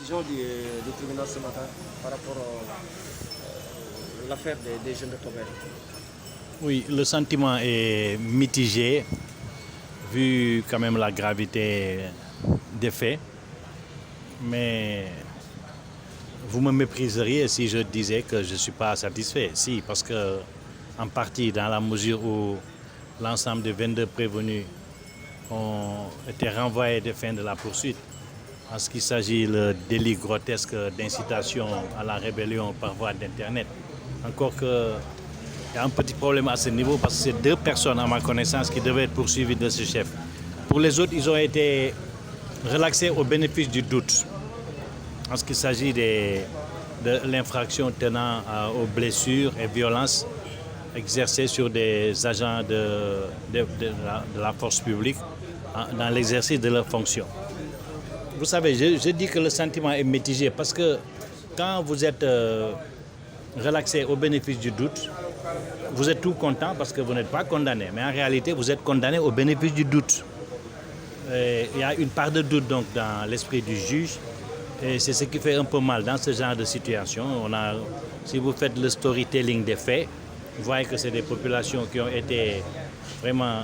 décision du tribunal ce matin par rapport à l'affaire des jeunes de Tobel? Oui, le sentiment est mitigé, vu quand même la gravité des faits. Mais vous me mépriseriez si je disais que je ne suis pas satisfait. Si, parce que en partie, dans la mesure où l'ensemble des 22 prévenus ont été renvoyés de fin de la poursuite, en ce qui s'agit le délit grotesque d'incitation à la rébellion par voie d'Internet. Encore que il y a un petit problème à ce niveau parce que c'est 2 personnes, à ma connaissance, qui devaient être poursuivies de ce chef. Pour les autres, ils ont été relaxés au bénéfice du doute. En ce qui s'agit de l'infraction tenant aux blessures et violences exercées sur des agents de la force publique dans l'exercice de leurs fonctions. Vous savez, je dis que le sentiment est mitigé parce que quand vous êtes relaxé au bénéfice du doute, vous êtes tout content parce que vous n'êtes pas condamné. Mais en réalité, vous êtes condamné au bénéfice du doute. Il y a une part de doute donc dans l'esprit du juge. Et c'est ce qui fait un peu mal dans ce genre de situation. Si vous faites le storytelling des faits, vous voyez que c'est des populations qui ont été vraiment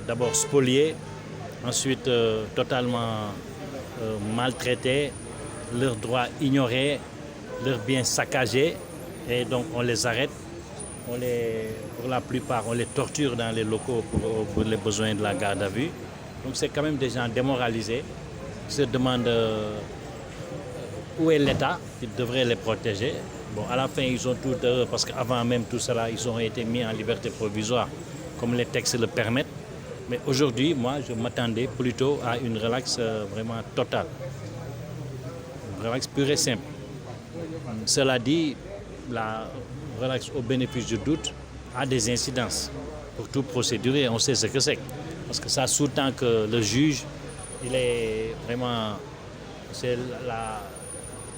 d'abord spoliées, ensuite totalement maltraitées, leurs droits ignorés, leurs biens saccagés. Et donc on les arrête. Pour la plupart, on les torture dans les locaux pour les besoins de la garde à vue. Donc c'est quand même des gens démoralisés qui se demandent où est l'État qui devrait les protéger. Bon, à la fin, ils ont tout heureux parce qu'avant même tout cela, ils ont été mis en liberté provisoire, comme les textes le permettent. Mais aujourd'hui, moi, je m'attendais plutôt à une relaxe vraiment totale. Une relaxe pure et simple. Cela dit, la relaxe au bénéfice du doute a des incidences pour tout procédurier. On sait ce que c'est. Parce que ça sous-tend que le juge, il est vraiment... C'est la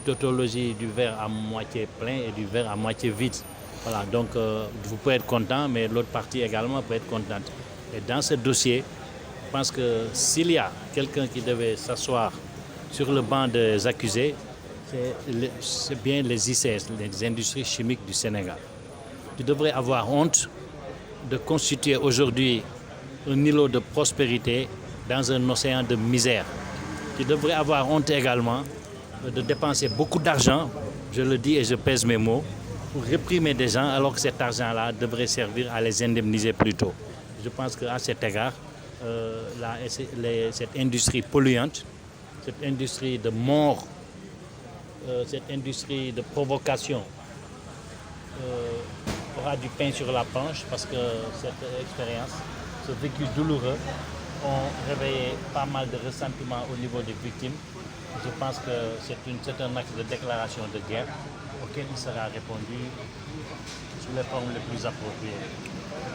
tautologie du verre à moitié plein et du verre à moitié vide. Voilà, donc vous pouvez être content, mais l'autre partie également peut être contente. Et dans ce dossier, je pense que s'il y a quelqu'un qui devait s'asseoir sur le banc des accusés, c'est bien les ICS, les industries chimiques du Sénégal. Tu devrais avoir honte de constituer aujourd'hui un îlot de prospérité dans un océan de misère. Tu devrais avoir honte également de dépenser beaucoup d'argent, je le dis et je pèse mes mots, pour réprimer des gens alors que cet argent-là devrait servir à les indemniser plus tôt. Je pense qu'à cet égard, cette industrie polluante, cette industrie de mort, cette industrie de provocation aura du pain sur la planche parce que cette expérience, ce vécu douloureux, ont réveillé pas mal de ressentiment au niveau des victimes. Je pense que c'est un acte de déclaration de guerre auquel il sera répondu sous les formes les plus appropriées.